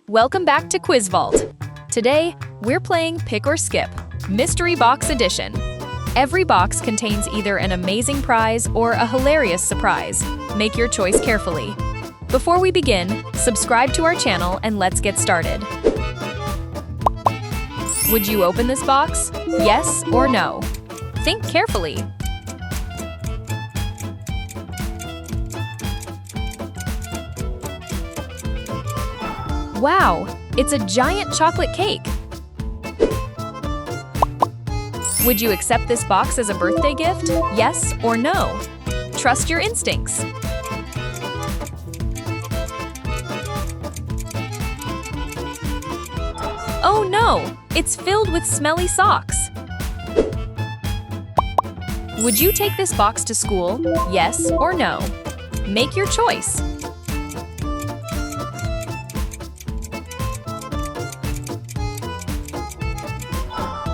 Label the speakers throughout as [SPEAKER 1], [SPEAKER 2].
[SPEAKER 1] Welcome back to Quiz Vault. Today, we're playing Pick or Skip, Mystery Box Edition. Every box contains either an amazing prize or a hilarious surprise. Make your choice carefully. Before we begin, subscribe to our channel and let's get started. Would you open this box? Yes or no? Think carefully. Wow, it's a giant chocolate cake. Would you accept this box as a birthday gift? Yes or no? Trust your instincts. Oh no, it's filled with smelly socks. Would you take this box to school? Yes or no? Make your choice.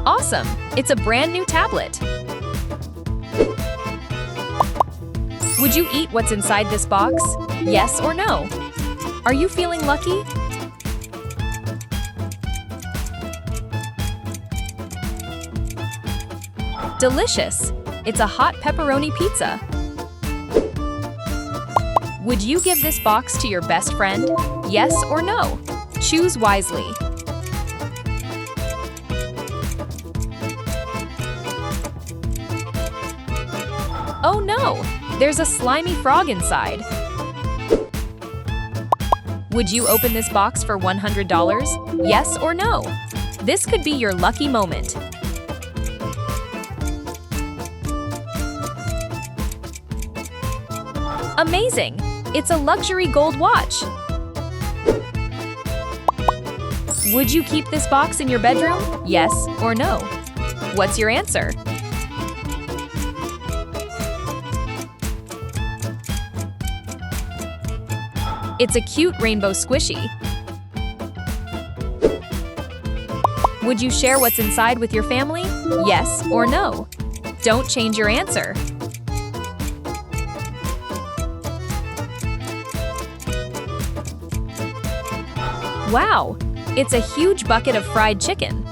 [SPEAKER 1] Awesome! It's a brand new tablet. Would you eat what's inside this box? Yes or no? Are you feeling lucky? Delicious! It's a hot pepperoni pizza. Would you give this box to your best friend? Yes or no? Choose wisely. Oh no! There's a slimy frog inside. Would you open this box for $100? Yes or no? This could be your lucky moment. Amazing! It's a luxury gold watch. Would you keep this box in your bedroom? Yes or no? What's your answer? It's a cute rainbow squishy. Would you share what's inside with your family? Yes or no? Don't change your answer. Wow! It's a huge bucket of fried chicken.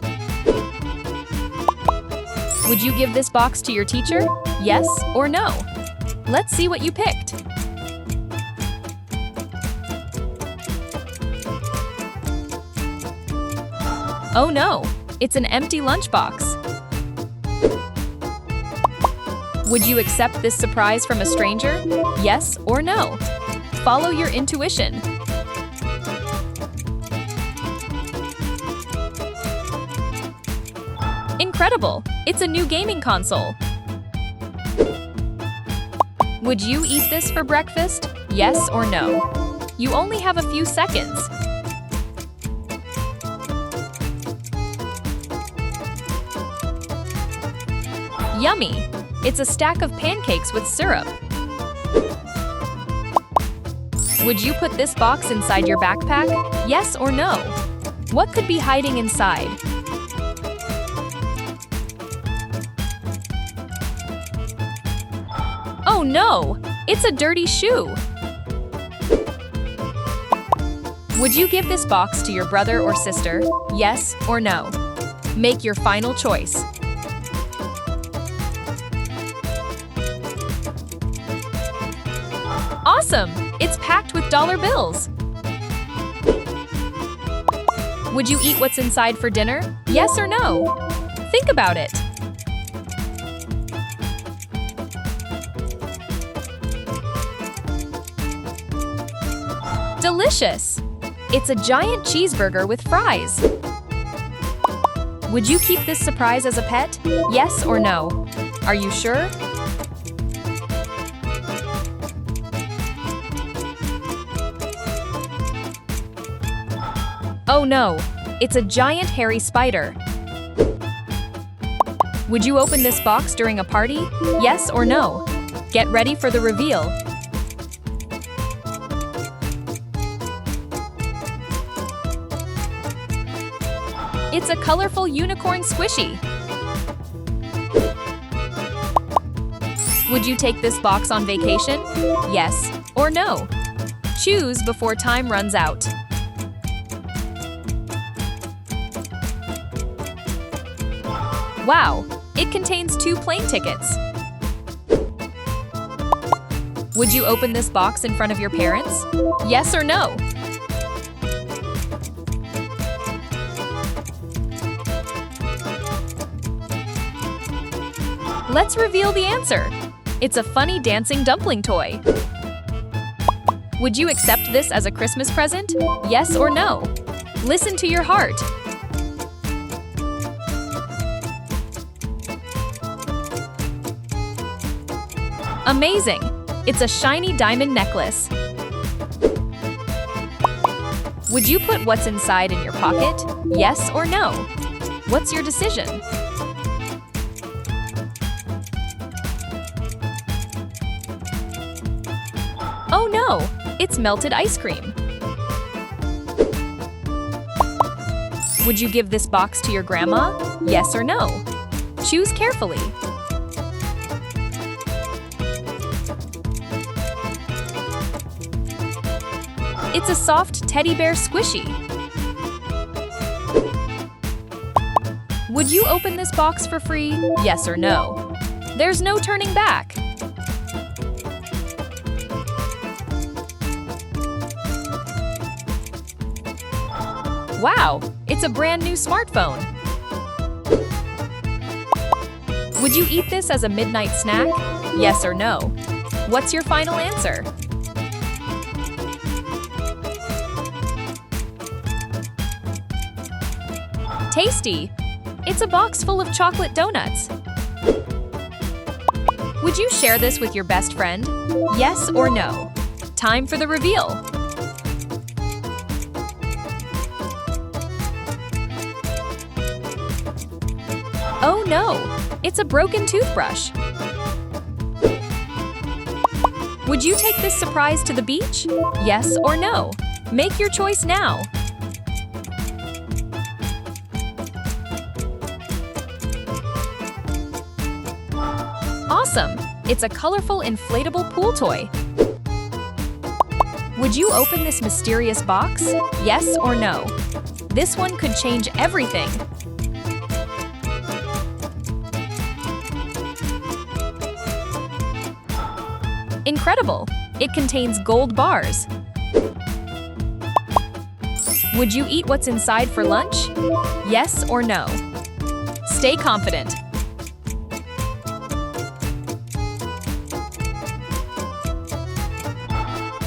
[SPEAKER 1] Would you give this box to your teacher? Yes or no? Let's see what you picked. Oh no, it's an empty lunchbox. Would you accept this surprise from a stranger? Yes or no? Follow your intuition. Incredible! It's a new gaming console. Would you eat this for breakfast? Yes or no? You only have a few seconds. Yummy! It's a stack of pancakes with syrup. Would you put this box inside your backpack? Yes or no? What could be hiding inside? Oh no! It's a dirty shoe! Would you give this box to your brother or sister? Yes or no? Make your final choice. Awesome! It's packed with dollar bills. Would you eat what's inside for dinner? Yes or no? Think about it. Delicious! It's a giant cheeseburger with fries. Would you keep this surprise as a pet? Yes or no? Are you sure? Oh no, it's a giant hairy spider. Would you open this box during a party? Yes or no? Get ready for the reveal. It's a colorful unicorn squishy. Would you take this box on vacation? Yes or no? Choose before time runs out. Wow, it contains 2 plane tickets. Would you open this box in front of your parents? Yes or no? Let's reveal the answer. It's a funny dancing dumpling toy. Would you accept this as a Christmas present? Yes or no? Listen to your heart. Amazing! It's a shiny diamond necklace. Would you put what's inside in your pocket? Yes or no? What's your decision? Oh no! It's melted ice cream. Would you give this box to your grandma? Yes or no? Choose carefully. It's a soft teddy bear squishy. Would you open this box for free? Yes or no? There's no turning back. Wow, it's a brand new smartphone. Would you eat this as a midnight snack? Yes or no? What's your final answer? Tasty! It's a box full of chocolate donuts. Would you share this with your best friend? Yes or no? Time for the reveal. Oh no! It's a broken toothbrush. Would you take this surprise to the beach? Yes or no? Make your choice now. Awesome! It's a colorful inflatable pool toy. Would you open this mysterious box? Yes or no? This one could change everything. Incredible! It contains gold bars. Would you eat what's inside for lunch? Yes or no? Stay confident.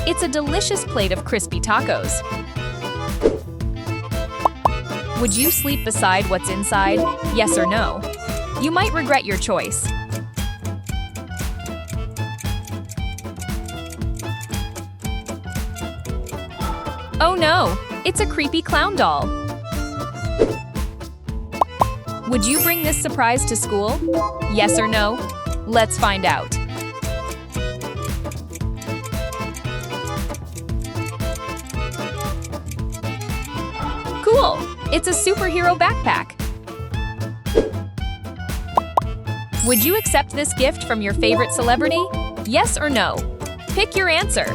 [SPEAKER 1] It's a delicious plate of crispy tacos. Would you sleep beside what's inside? Yes or no? You might regret your choice. Oh no! It's a creepy clown doll. Would you bring this surprise to school? Yes or no? Let's find out. Cool! It's a superhero backpack. Would you accept this gift from your favorite celebrity? Yes or no? Pick your answer.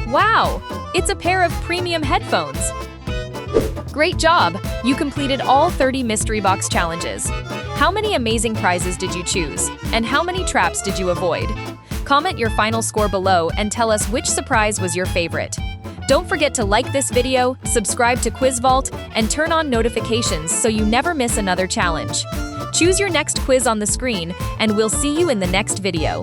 [SPEAKER 1] Wow! It's a pair of premium headphones. Great job! You completed all 30 mystery box challenges. How many amazing prizes did you choose? And how many traps did you avoid? Comment your final score below and tell us which surprise was your favorite. Don't forget to like this video, subscribe to Quiz Vault, and turn on notifications so you never miss another challenge. Choose your next quiz on the screen, and we'll see you in the next video.